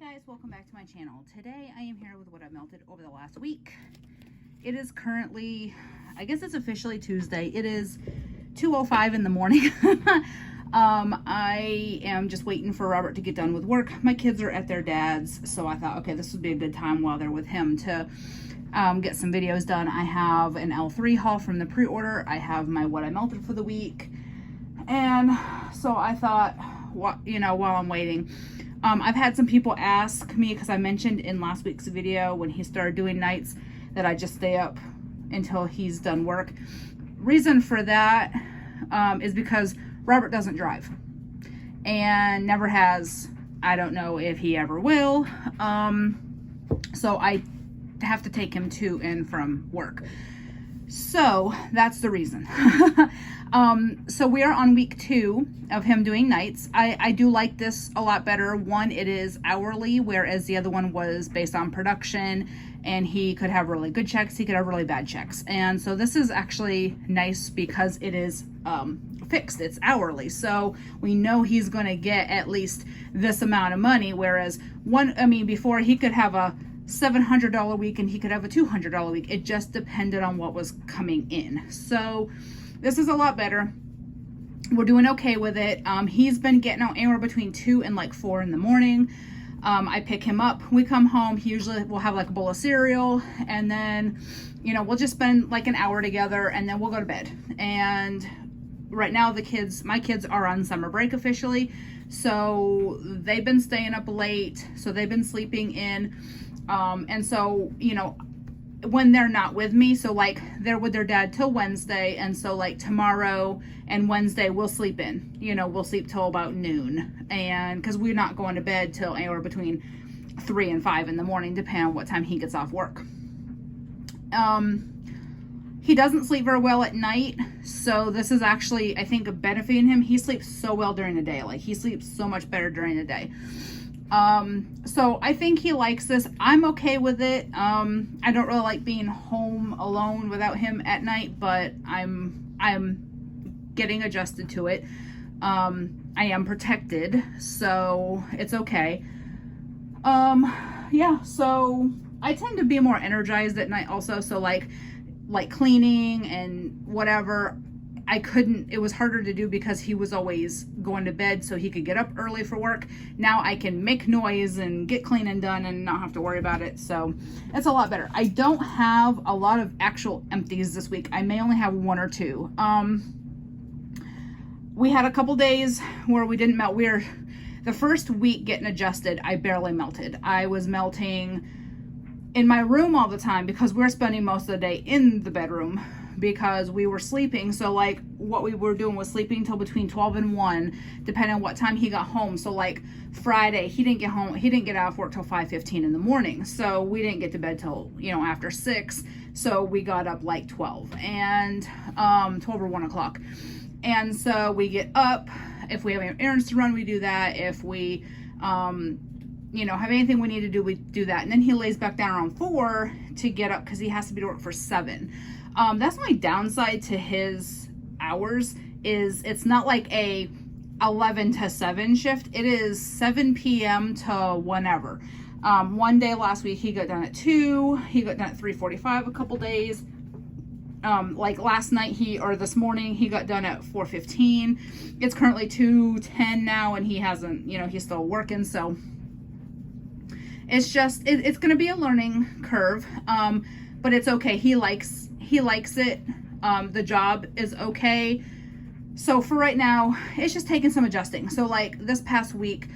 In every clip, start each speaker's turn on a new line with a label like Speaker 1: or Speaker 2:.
Speaker 1: guys, welcome back to my channel. Today I am here with what I melted over the last week. It is currently, I guess it's officially Tuesday. It is 2:05 in the morning. I am just waiting for Robert to get done with work. My kids are at their dad's, so I thought, okay, this would be a good time while they're with him to get some videos done. I have an L3 haul from the pre-order. I have my what I melted for the week. And so I thought, while I'm waiting, I've had some people ask me, because I mentioned in last week's video when he started doing nights that I just stay up until he's done work. Reason for that is because Robert doesn't drive and never has. I don't know if he ever will. So I have to take him to and from work. So that's the reason. So we are on week 2 of him doing nights. I do like this a lot better. One, it is hourly, whereas the other one was based on production, and he could have really good checks, he could have really bad checks. And so this is actually nice because it is fixed, it's hourly. So we know he's going to get at least this amount of money, whereas before he could have a $700 week and he could have a $200 week. It just depended on what was coming in. So this is a lot better. We're doing okay with it. He's been getting out anywhere between 2 and like 4 in the morning. I pick him up, we come home, he usually will have like a bowl of cereal, and then we'll just spend like an hour together, and then we'll go to bed. And right now my kids are on summer break officially, so they've been staying up late, so they've been sleeping in. And so, when they're not with me, so like they're with their dad till Wednesday, and so like tomorrow and Wednesday we'll sleep in, we'll sleep till about noon, and because we're not going to bed till anywhere between 3 and 5 in the morning, depending on what time he gets off work. He doesn't sleep very well at night, so this is actually, I think, benefiting him. He sleeps so well during the day, like he sleeps so much better during the day. So I think he likes this. I'm okay with it. I don't really like being home alone without him at night, but I'm getting adjusted to it. I am protected, so it's okay. Yeah, so I tend to be more energized at night also, so like cleaning and whatever, it was harder to do because he was always going to bed so he could get up early for work. Now I can make noise and get cleaning done and not have to worry about it. So it's a lot better. I don't have a lot of actual empties this week. I may only have 1 or 2. We had a couple days where we didn't melt. The first week getting adjusted, I barely melted. I was melting in my room all the time because we're spending most of the day in the bedroom because we were sleeping. So like what we were doing was sleeping till between 12 and 1, depending on what time he got home. So like Friday, he didn't get out of work till 5:15 in the morning. So we didn't get to bed till, after 6. So we got up like 12 and 12 or 1 o'clock. And so we get up. If we have any errands to run, we do that. If we, have anything we need to do, we do that. And then he lays back down around 4 to get up because he has to be to work for 7. That's my downside to his hours, is it's not like a 11 to 7 shift. It is 7 p.m. to whenever. One day last week he got done at 2. He got done at 3:45 a couple days. Like last night this morning he got done at 4:15. It's currently 2:10 now, and he hasn't, he's still working. So it's just, it's going to be a learning curve. But it's okay. He likes it. The job is okay. So for right now, it's just taking some adjusting. So like this past week,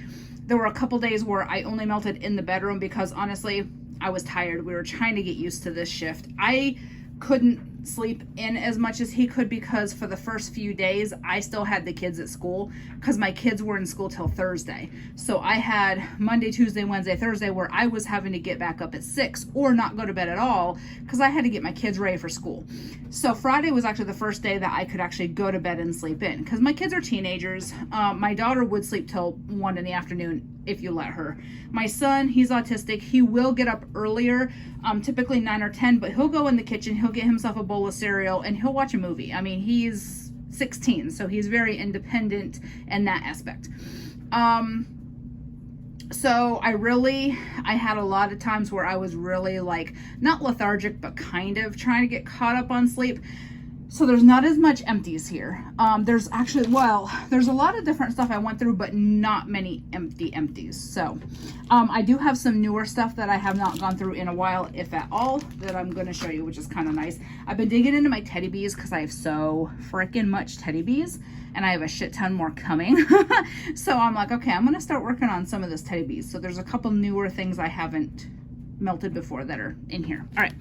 Speaker 1: there were a couple days where I only melted in the bedroom because honestly, I was tired. We were trying to get used to this shift. I couldn't sleep in as much as he could because for the first few days I still had the kids at school because my kids were in school till Thursday. So I had Monday, Tuesday, Wednesday, Thursday where I was having to get back up at 6 or not go to bed at all because I had to get my kids ready for school. So Friday was actually the first day that I could actually go to bed and sleep in because my kids are teenagers. My daughter would sleep till 1 in the afternoon if you let her. My son, he's autistic. He will get up earlier, typically 9 or 10, but he'll go in the kitchen, he'll get himself a bowl of cereal, and he'll watch a movie. I mean, he's 16, so he's very independent in that aspect. So I had a lot of times where I was really like, not lethargic, but kind of trying to get caught up on sleep. So there's not as much empties here. There's actually, well, there's a lot of different stuff I went through, but not many empties. So I do have some newer stuff that I have not gone through in a while, if at all, that I'm going to show you, which is kind of nice. I've been digging into my teddy bees because I have so freaking much teddy bees, and I have a shit ton more coming. So I'm like, okay, I'm going to start working on some of this teddy bees. So there's a couple newer things I haven't melted before that are in here. All right,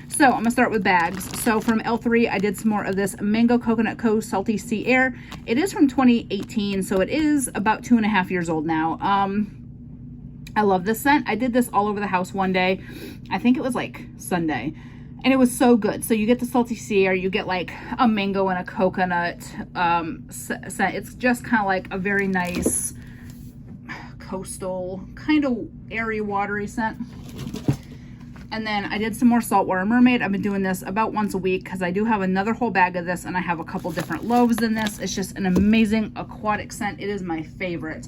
Speaker 1: so I'm gonna start with bags. So from L3, I did some more of this Mango Coconut Co. Salty Sea Air. It is from 2018, so it is about 2.5 years old now. I love this scent. I did this all over the house one day. I think it was like Sunday, and it was so good. So you get the Salty Sea Air, you get like a mango and a coconut scent. It's just kind of like a very nice coastal, kind of airy, watery scent. And then I did some more Saltwater Mermaid. I've been doing this about once a week because I do have another whole bag of this, and I have a couple different loaves in this. It's just an amazing aquatic scent. It is my favorite.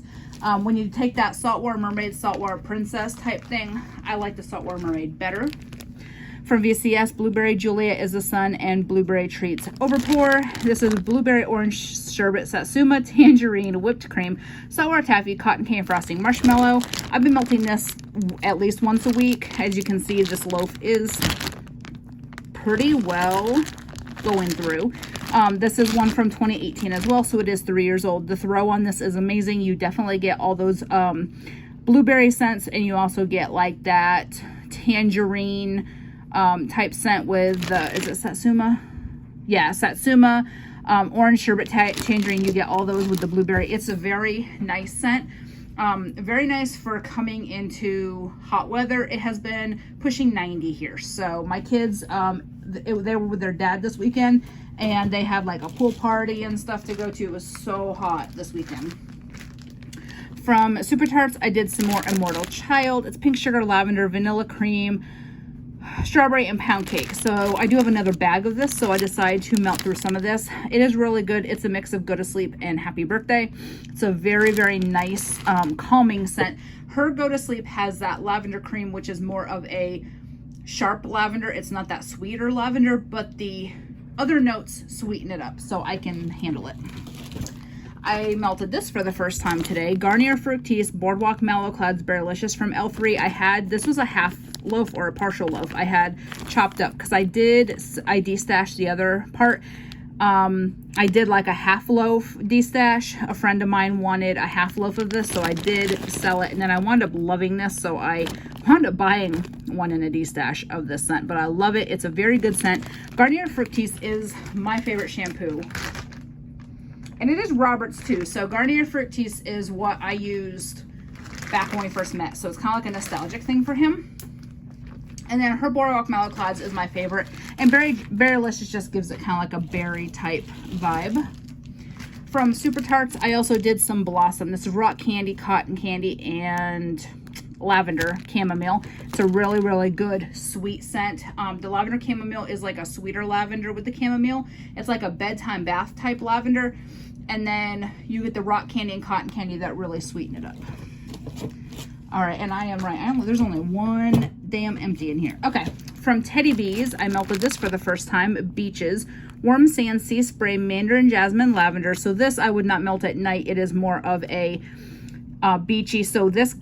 Speaker 1: When you take that Saltwater Mermaid, Saltwater Princess type thing, I like the Saltwater Mermaid better. From VCS, Blueberry Julia is the Sun and Blueberry Treats Overpour. This is Blueberry Orange Sherbet, Satsuma, Tangerine, Whipped Cream, Saltwater Taffy, Cotton Candy Frosting, Marshmallow. I've been melting this at least once a week. As you can see, this loaf is pretty well going through. This is one from 2018 as well, so it is 3 years old. The throw on this is amazing. You definitely get all those blueberry scents, and you also get like that tangerine type scent with is it Satsuma? Yeah, Satsuma, orange sherbet tangerine. You get all those with the blueberry. It's a very nice scent. Very nice for coming into hot weather. It has been pushing 90 here. So my kids, they were with their dad this weekend, and they had like a pool party and stuff to go to. It was so hot this weekend. From Super Tarts, I did some more Immortal Child. It's pink sugar, lavender, vanilla cream, strawberry, and pound cake. So I do have another bag of this, so I decided to melt through some of this. It is really good. It's a mix of Go to Sleep and Happy Birthday. It's a very, very nice calming scent. Her Go to Sleep has that lavender cream, which is more of a sharp lavender. It's not that sweeter lavender, but the other notes sweeten it up, so I can handle it. I melted this for the first time today. Garnier Fructis Boardwalk Mallow Clouds Berrylicious from L3. This was a half loaf or a partial loaf I had chopped up because I destashed the other part. I did like a half loaf destash. A friend of mine wanted a half loaf of this, so I did sell it, and then I wound up loving this, so I wound up buying one in a destash of this scent. But I love it. It's a very good scent. Garnier Fructis is my favorite shampoo, and it is Robert's too. So Garnier Fructis is what I used back when we first met, so it's kind of like a nostalgic thing for him. And then her Boardwalk Mallow Clouds is my favorite. And Berrylicious just gives it kind of like a berry type vibe. From Super Tarts, I also did some Blossom. This is rock candy, cotton candy, and lavender chamomile. It's a really, really good sweet scent. The lavender chamomile is like a sweeter lavender with the chamomile. It's like a bedtime bath type lavender. And then you get the rock candy and cotton candy that really sweeten it up. All right, and I am right. There's only one damn empty in here. Okay, from Teddy Bees, I melted this for the first time. Beaches, Warm Sand, Sea Spray, Mandarin Jasmine, Lavender. So this I would not melt at night. It is more of a beachy. So this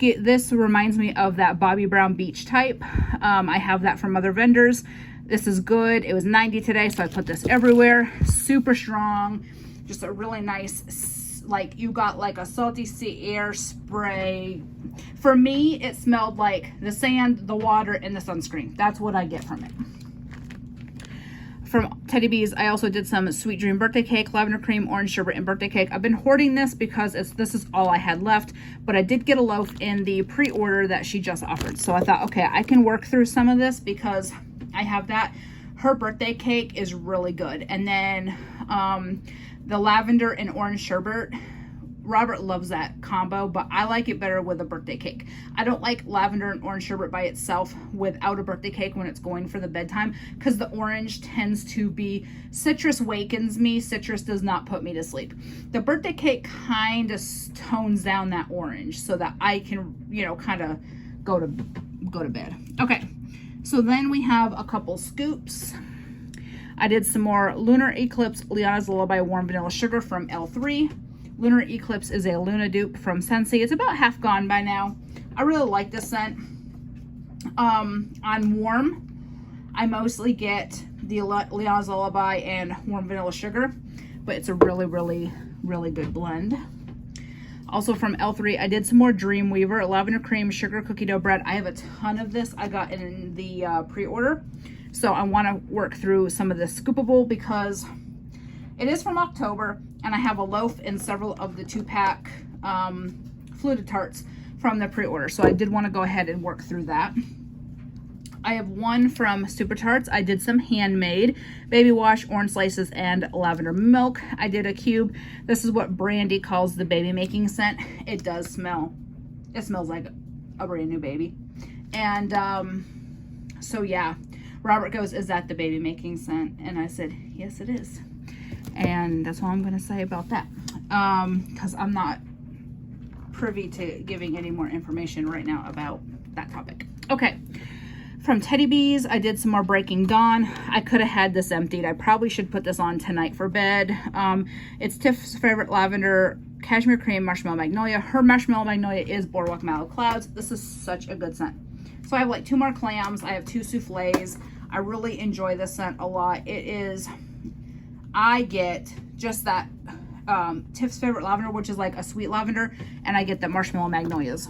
Speaker 1: reminds me of that Bobbi Brown beach type. I have that from other vendors. This is good. It was 90 today, so I put this everywhere. Super strong. Just a really nice, like you got like a Salty Sea Air spray. For me, it smelled like the sand, the water, and the sunscreen. That's what I get from it. From Teddy Bees, I also did some Sweet Dream birthday cake, lavender cream, orange sherbet, and birthday cake. I've been hoarding this because this is all I had left, but I did get a loaf in the pre-order that she just offered. So I thought, okay, I can work through some of this because I have that. Her birthday cake is really good. And then the lavender and orange sherbet Robert loves that combo, but I like it better with a birthday cake. I don't like lavender and orange sherbet by itself without a birthday cake when it's going for the bedtime, because the orange tends to be, citrus wakens me, citrus does not put me to sleep. The birthday cake kind of tones down that orange so that I can, you know, kind of go to bed. Okay, so then we have a couple scoops. I did some more Lunar Eclipse Liana's Lullaby Warm Vanilla Sugar from L3. Lunar Eclipse is a Luna dupe from Scentsy. It's about half gone by now. I really like this scent. On warm, I mostly get the Liana's Lullaby and Warm Vanilla Sugar, but it's a really, really, really good blend. Also from L3, I did some more Dreamweaver Lavender Cream Sugar Cookie Dough Bread. I have a ton of this. I got it in the pre-order. So I want to work through some of this scoopable because it is from October, and I have a loaf and several of the 2-pack fluted tarts from the pre-order. So I did want to go ahead and work through that. I have one from Super Tarts. I did some handmade baby wash, orange slices, and lavender milk. I did a cube. This is what Brandy calls the baby making scent. It does smell. It smells like a brand new baby. And so yeah. Robert goes, "Is that the baby making scent?" And I said, "Yes, it is." And that's all I'm going to say about that. Because I'm not privy to giving any more information right now about that topic. Okay. From Teddy Bees, I did some more Breaking Dawn. I could have had this emptied. I probably should put this on tonight for bed. It's Tiff's favorite lavender cashmere cream marshmallow magnolia. Her marshmallow magnolia is Boardwalk Mallow Clouds. This is such a good scent. So I have like 2 more clams. I have 2 souffles. I really enjoy this scent a lot. It is, I get just that Tiff's favorite lavender, which is like a sweet lavender, and I get the marshmallow magnolias.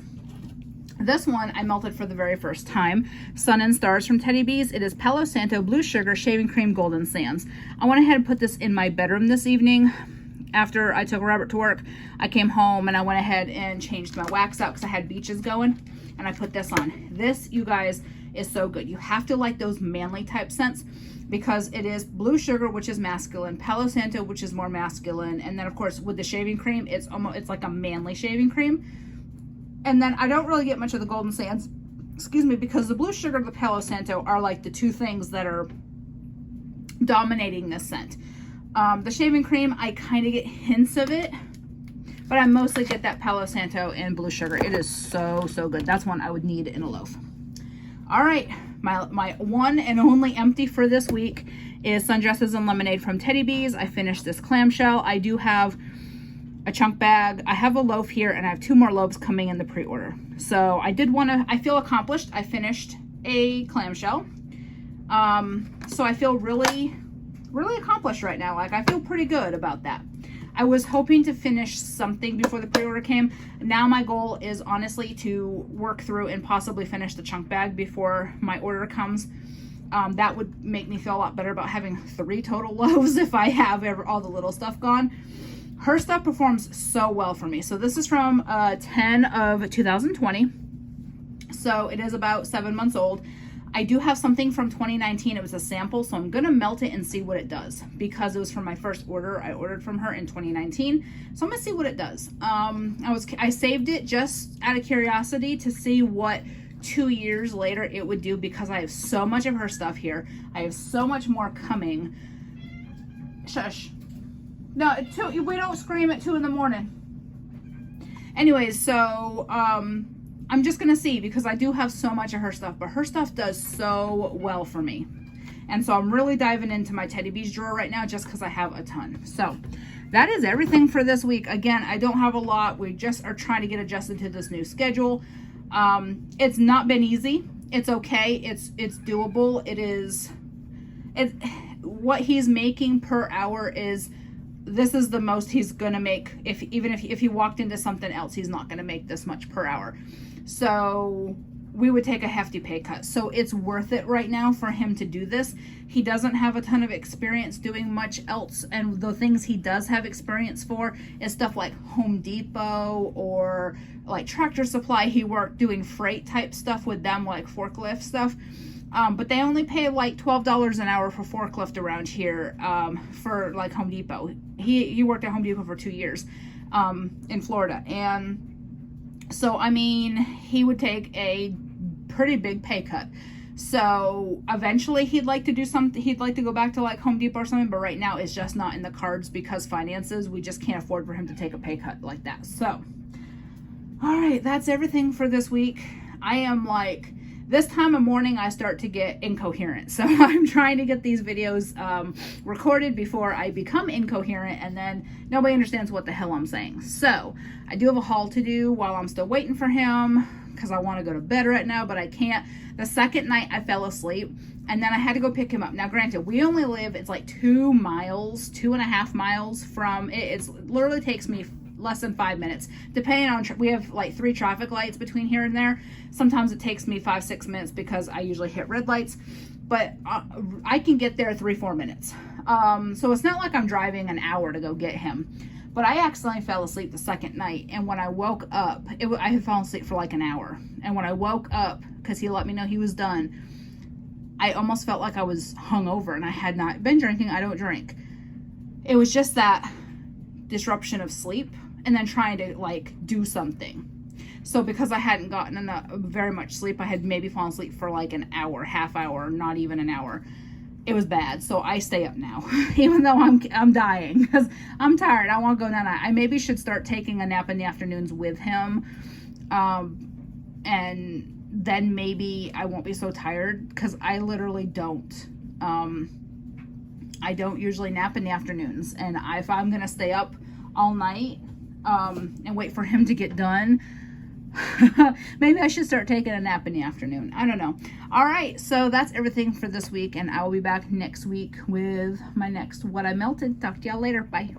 Speaker 1: This one I melted for the very first time. Sun and Stars from Teddy Bees. It is Palo Santo Blue Sugar Shaving Cream Golden Sands. I went ahead and put this in my bedroom this evening. After I took Robert to work, I came home and I went ahead and changed my wax out because I had beaches going, and I put this on. This, you guys, is so good. You have to like those manly type scents because it is Blue Sugar, which is masculine, Palo Santo, which is more masculine, and then of course with the shaving cream, it's like a manly shaving cream. And then I don't really get much of the Golden Sands, excuse me, because the Blue Sugar and the Palo Santo are like the 2 things that are dominating this scent. The shaving cream, I kind of get hints of it, but I mostly get that Palo Santo and Blue Sugar. It is so, so good. That's one I would need in a loaf. All right, my one and only empty for this week is Sundresses and Lemonade from Teddy Bees. I finished this clamshell. I do have a chunk bag. I have a loaf here, and I have 2 more loaves coming in the pre-order. So I did want to, I feel accomplished. I finished a clamshell. So I feel really, really accomplished right now. Like, I feel pretty good about that. I was hoping to finish something before the pre-order came. Now my goal is honestly to work through and possibly finish the chunk bag before my order comes. That would make me feel a lot better about having 3 total loaves if I have all the little stuff gone. Her stuff performs so well for me. So this is from 10 of 2020. So it is about 7 months old. I do have something from 2019. It was a sample, so I'm gonna melt it and see what it does because it was from my first order. I ordered from her in 2019, so I'm gonna see what it does. I saved it just out of curiosity to see what 2 years later it would do because I have so much of her stuff here. I have so much more coming. Shush. No, we don't scream at 2 in the morning. Anyways, so I'm just gonna see because I do have so much of her stuff, but her stuff does so well for me. And so I'm really diving into my Teddy Bees drawer right now just because I have a ton. So that is everything for this week. Again, I don't have a lot. We just are trying to get adjusted to this new schedule. It's not been easy. It's okay. It's doable. What he's making per hour is, this is the most he's gonna make. Even if he walked into something else, he's not gonna make this much per hour. So we would take a hefty pay cut. So it's worth it right now for him to do this. He doesn't have a ton of experience doing much else, and the things he does have experience for is stuff like Home Depot or like Tractor Supply. He worked doing freight type stuff with them, like forklift stuff. But they only pay like $12 an hour for forklift around here for like Home Depot. He worked at Home Depot for 2 years. in Florida. And so, I mean, he would take a pretty big pay cut. So eventually he'd like to do something. He'd like to go back to like Home Depot or something, but right now it's just not in the cards because finances, we just can't afford for him to take a pay cut like that. So, all right, that's everything for this week. I am like, this time of morning I start to get incoherent. So I'm trying to get these videos recorded before I become incoherent, and then nobody understands what the hell I'm saying. So I do have a haul to do while I'm still waiting for him, because I want to go to bed right now, but I can't. The second night I fell asleep, and then I had to go pick him up. Now granted, we only live, it's like 2 miles, 2.5 miles from it. It literally takes me less than 5 minutes, depending on, we have like 3 traffic lights between here and there. Sometimes it takes me 5-6 minutes because I usually hit red lights, but I can get there 3-4 minutes. So it's not like I'm driving an hour to go get him. But I accidentally fell asleep the second night, and when I woke up, I had fallen asleep for like an hour. And when I woke up, because he let me know he was done, I almost felt like I was hungover, and I had not been drinking. I don't drink. It was just that disruption of sleep, and then trying to like do something. So because I hadn't gotten enough, very much sleep, I had maybe fallen asleep for like an hour, half hour, not even an hour. It was bad, so I stay up now, even though I'm dying, because I'm tired. I want to go down. I maybe should start taking a nap in the afternoons with him, and then maybe I won't be so tired, because I literally don't. I don't usually nap in the afternoons, and if I'm gonna stay up all night and wait for him to get done, maybe I should start taking a nap in the afternoon. I don't know. All right, so that's everything for this week, and I will be back next week with my next What I Melted. Talk to y'all later. Bye.